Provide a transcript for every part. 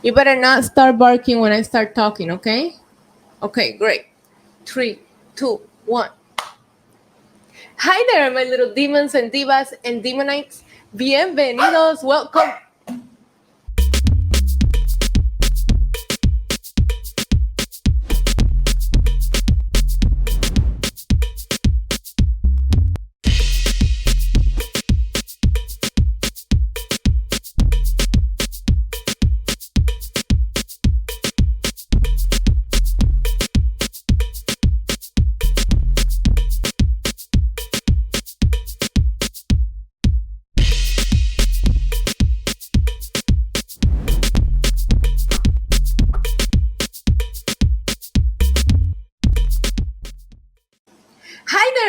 You better not start barking when I start talking, okay? Okay, great. 3, 2, 1. Hi there, my little demons and divas and demonites. Bienvenidos. Welcome.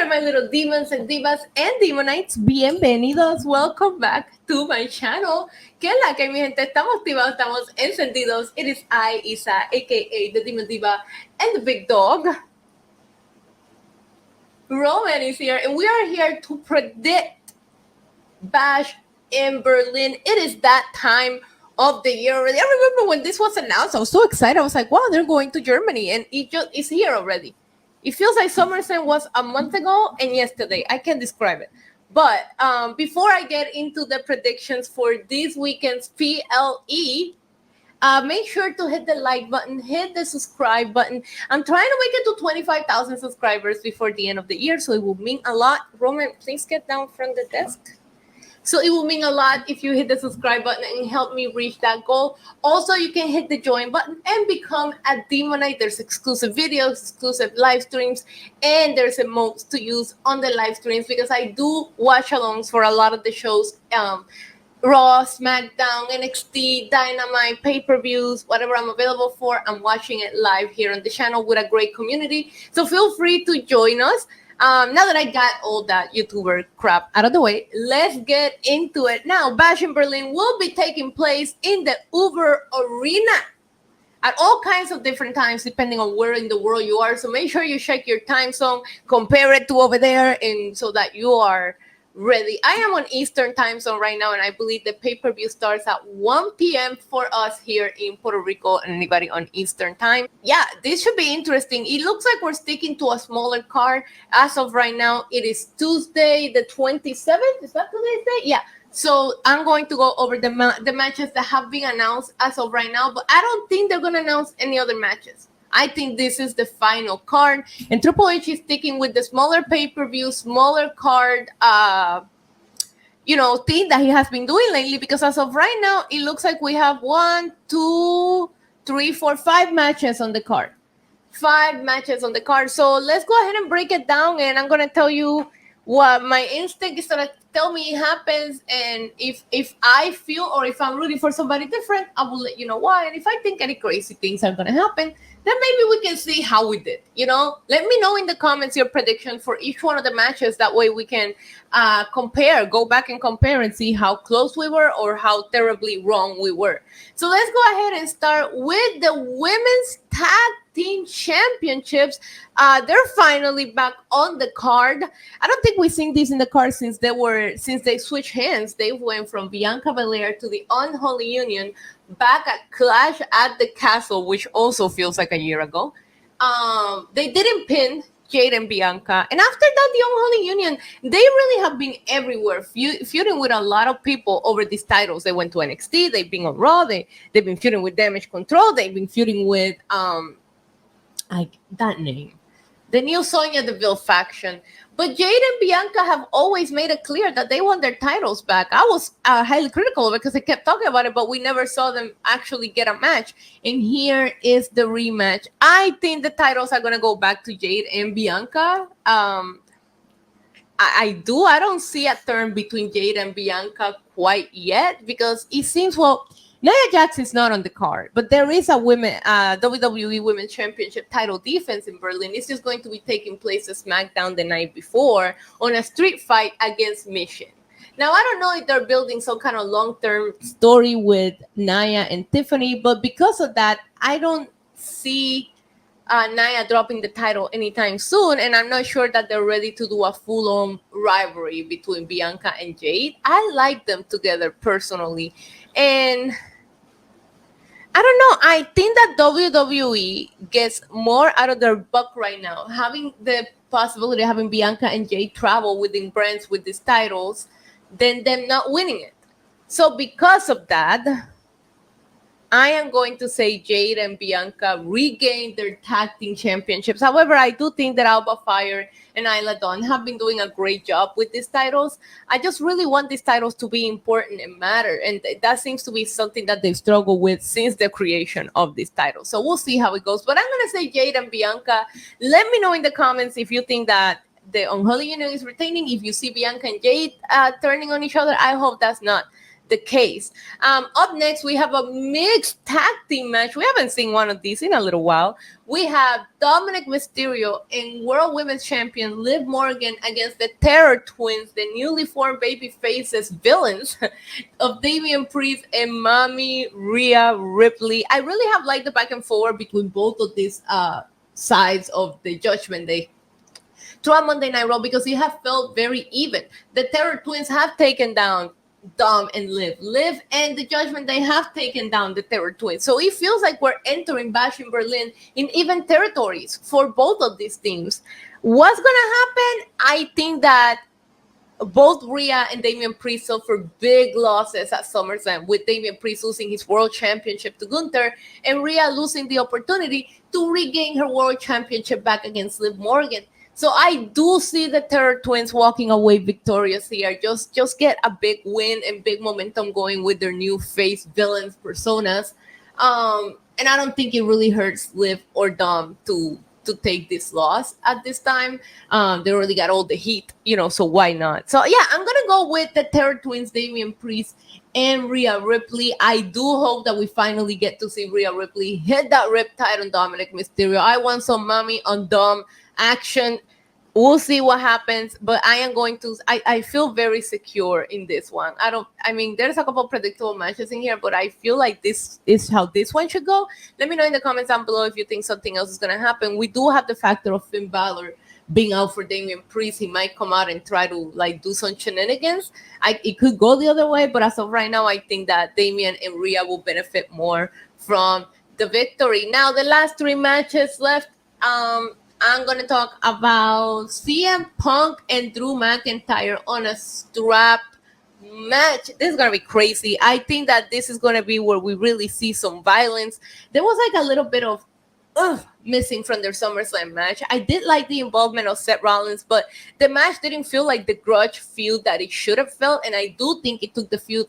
My little demons and divas and demonites, bienvenidos, welcome back to my channel. ¿Qué es la que mi gente? Estamos activados, estamos encendidos. It is I, Isa, aka the Demon Diva, and the big dog. Roman is here, and we are here to predict Bash in Berlin. It is that time of the year already. I remember when this was announced, I was so excited. I was like, wow, they're going to Germany, and it's here already. It feels like SummerSlam was a month ago and yesterday. I can't describe it. But before I get into the predictions for this weekend's PLE, make sure to hit the like button, hit the subscribe button. I'm trying to make it to 25,000 subscribers before the end of the year, so it will mean a lot. Roman, please get down from the desk. So it will mean a lot if you hit the subscribe button and help me reach that goal. Also, you can hit the join button and become a Demonite. There's exclusive videos, exclusive live streams, and there's emotes to use on the live streams because I do watch alongs for a lot of the shows. Raw, SmackDown, NXT, Dynamite, pay-per-views, whatever I'm available for, I'm watching it live here on the channel with a great community. So feel free to join us. Now that I got all that YouTuber crap out of the way, let's get into it. Now, Bash in Berlin will be taking place in the Uber Arena at all kinds of different times, depending on where in the world you are. So make sure you check your time zone, compare it to over there, and so that you are ready. I am on Eastern time zone right now, and I believe the pay-per-view starts at 1 p.m. for us here in Puerto Rico and anybody on Eastern time. Yeah, this should be interesting. It looks like we're sticking to a smaller card. As of right now, it is Tuesday, the 27th. Is that today's day? Yeah. So I'm going to go over the matches that have been announced as of right now, but I don't think they're going to announce any other matches. I think this is the final card, and Triple H is sticking with the smaller pay-per-view, smaller card, thing that he has been doing lately. Because as of right now, it looks like we have 1, 2, 3, 4, 5 matches on the card. 5 matches on the card. So let's go ahead and break it down, and I'm gonna tell you what my instinct is gonna tell me it happens, and if I feel or if I'm rooting for somebody different, I will let you know why. And if I think any crazy things are gonna happen, then maybe we can see how we did. Let me know in the comments your prediction for each one of the matches. That way we can go back and compare and see how close we were or how terribly wrong we were. So let's go ahead and start with the Women's Tag Team Championships. They're finally back on the card. I don't think we've seen these in the card since they switched hands. They went from Bianca Belair to the Unholy Union, back at Clash at the Castle, which also feels like a year ago. They didn't pin Jade and Bianca, and after that, the Unholy Union, they really have been everywhere, feuding with a lot of people over these titles. They went to NXT, they've been on Raw, they've been feuding with Damage Control, they've been feuding with that name, the new Sonya Deville faction. But Jade and Bianca have always made it clear that they want their titles back. I was highly critical of it because they kept talking about it, but we never saw them actually get a match. And here is the rematch. I think the titles are going to go back to Jade and Bianca. I do. I don't see a turn between Jade and Bianca quite yet because it seems, Nia Jax is not on the card, but there is a WWE Women's Championship title defense in Berlin. It's just going to be taking place at SmackDown the night before on a street fight against Mission. Now, I don't know if they're building some kind of long-term story with Nia and Tiffany, but because of that, I don't see Nia dropping the title anytime soon, and I'm not sure that they're ready to do a full-on rivalry between Bianca and Jade. I like them together personally, and I don't know. I think that WWE gets more out of their buck right now, having the possibility of having Bianca and Jay travel within brands with these titles, than them not winning it. So because of that, I am going to say Jade and Bianca regain their tag team championships. However, I do think that Alba Fire and Isla Dawn have been doing a great job with these titles. I just really want these titles to be important and matter. And that seems to be something that they've struggled with since the creation of these titles. So we'll see how it goes. But I'm going to say Jade and Bianca. Let me know in the comments if you think that the Unholy Union is retaining. If you see Bianca and Jade turning on each other, I hope that's not the case. Up next, we have a mixed tag team match. We haven't seen one of these in a little while. We have Dominic Mysterio and World Women's Champion Liv Morgan against the Terror Twins, the newly formed baby faces villains of Damian Priest and Mommy Rhea Ripley. I really have liked the back and forward between both of these sides of the Judgment Day throughout Monday Night Raw, because it has felt very even. The Terror Twins have taken down Dom and Liv. Liv and the Judgment Day have taken down the Terror Twins. So it feels like we're entering Bash in Berlin in even territories for both of these teams. What's going to happen? I think that both Rhea and Damian Priest suffered big losses at SummerSlam, with Damian Priest losing his World Championship to Gunther and Rhea losing the opportunity to regain her World Championship back against Liv Morgan. So I do see the Terror Twins walking away victorious here. Just get a big win and big momentum going with their new face villains personas. And I don't think it really hurts Liv or Dom to take this loss at this time. They already got all the heat, so why not? So yeah, I'm gonna go with the Terror Twins, Damian Priest and Rhea Ripley. I do hope that we finally get to see Rhea Ripley hit that riptide on Dominic Mysterio. I want some mommy on Dom action. We'll see what happens, but I feel very secure in this one. There's a couple predictable matches in here, but I feel like this is how this one should go. Let me know in the comments down below if you think something else is going to happen. We do have the factor of Finn Balor being out for Damian Priest. He might come out and try to do some shenanigans. It could go the other way, but as of right now, I think that Damian and Rhea will benefit more from the victory. Now, the last three matches left, I'm going to talk about CM Punk and Drew McIntyre on a strap match. This is going to be crazy. I think that this is going to be where we really see some violence. There was a little bit of missing from their SummerSlam match. I did like the involvement of Seth Rollins, but the match didn't feel like the grudge feud that it should have felt, and I do think it took the feud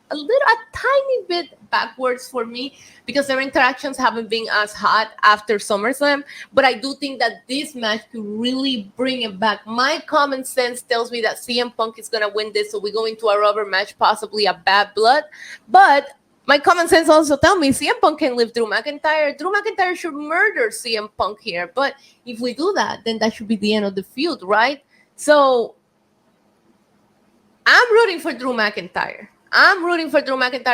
a tiny bit backwards for me, because their interactions haven't been as hot after SummerSlam. But I do think that this match could really bring it back. My common sense tells me that CM Punk is going to win this, so we go into a rubber match, possibly a Bad Blood. But my common sense also tells me CM Punk can live Drew McIntyre. Drew McIntyre should murder CM Punk here. But if we do that, then that should be the end of the feud, right? So I'm rooting for Drew McIntyre.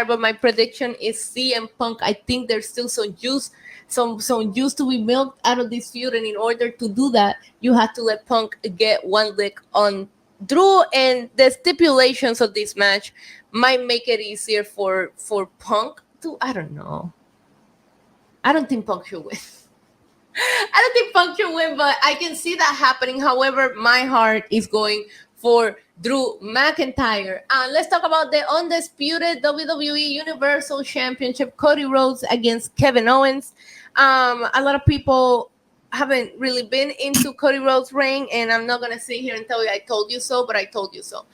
But my prediction is CM Punk. I think there's still some juice to be milked out of this feud, and in order to do that, you have to let Punk get one lick on Drew, and the stipulations of this match might make it easier for Punk to, I don't know. I don't think Punk should win. But I can see that happening. However, my heart is going for Drew McIntyre. Let's talk about the undisputed WWE Universal Championship, Cody Rhodes against Kevin Owens. A lot of people haven't really been into Cody Rhodes' reign, and I'm not going to sit here and tell you I told you so, but I told you so.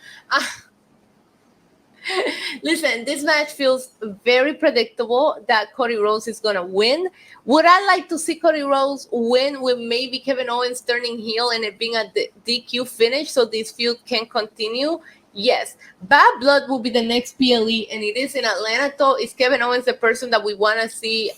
Listen, this match feels very predictable that Cody Rhodes is going to win. Would I like to see Cody Rhodes win with maybe Kevin Owens turning heel and it being a DQ finish so this feud can continue? Yes. Bad Blood will be the next PLE, and it is in Atlanta. So is Kevin Owens the person that we want to see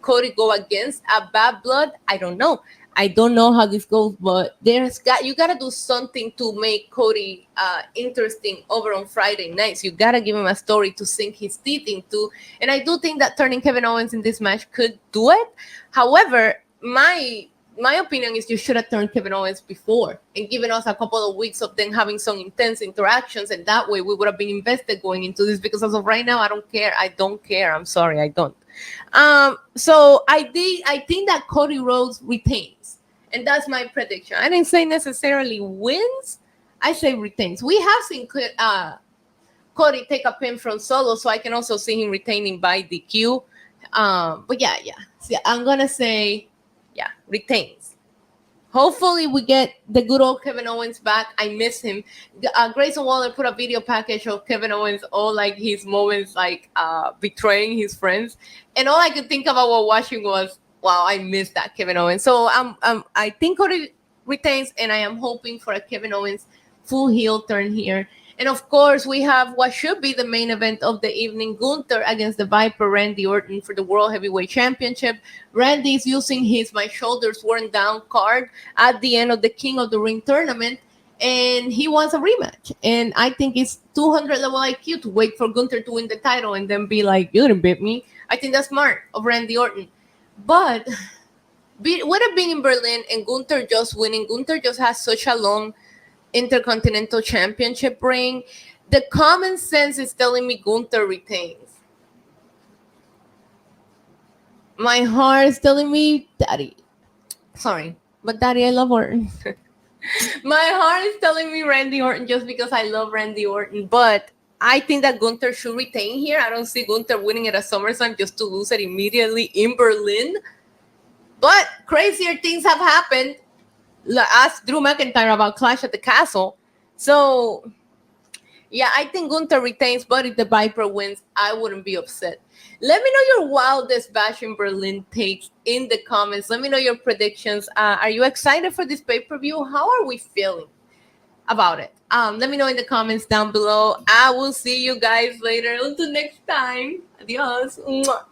Cody go against at Bad Blood? I don't know. I don't know how this goes, but you got to do something to make Cody interesting over on Friday nights. You got to give him a story to sink his teeth into. And I do think that turning Kevin Owens in this match could do it. However, my my opinion is you should have turned Kevin Owens before and given us a couple of weeks of them having some intense interactions, and that way we would have been invested going into this, because as of right now, I don't care. I'm sorry, I don't. So I think that Cody Rhodes retains, and that's my prediction. I didn't say necessarily wins. I say retains. We have seen Cody take a pin from Solo, so I can also see him retaining by DQ. But yeah. So I'm gonna say, yeah, retains. Hopefully we get the good old Kevin Owens back. I miss him. Grayson Waller put a video package of Kevin Owens, all like his moments, like betraying his friends, and all I could think about while watching was, wow, I miss that Kevin Owens. So I think Cody retains, and I am hoping for a Kevin Owens full heel turn here. And of course, we have what should be the main event of the evening, Gunther against the Viper, Randy Orton, for the World Heavyweight Championship. Randy is using his My Shoulders Worn Down card at the end of the King of the Ring tournament, and he wants a rematch. And I think it's 200 level IQ to wait for Gunther to win the title and then be like, you didn't beat me. I think that's smart of Randy Orton. But would have been in Berlin and Gunther just winning. Gunther just has such a long Intercontinental Championship reign. The common sense is telling me Gunther retains. My heart is telling me Daddy. Sorry, but Daddy, I love Orton. My heart is telling me Randy Orton just because I love Randy Orton, but I think that Gunther should retain here. I don't see Gunther winning at a SummerSlam just to lose it immediately in Berlin. But crazier things have happened. Ask Drew McIntyre about Clash at the Castle. So, yeah, I think Gunther retains, but if the Viper wins, I wouldn't be upset. Let me know your wildest Bash in Berlin takes in the comments. Let me know your predictions. Are you excited for this pay-per-view? How are we feeling about it? Let me know in the comments down below. I will see you guys later. Until next time. Adios. Mwah.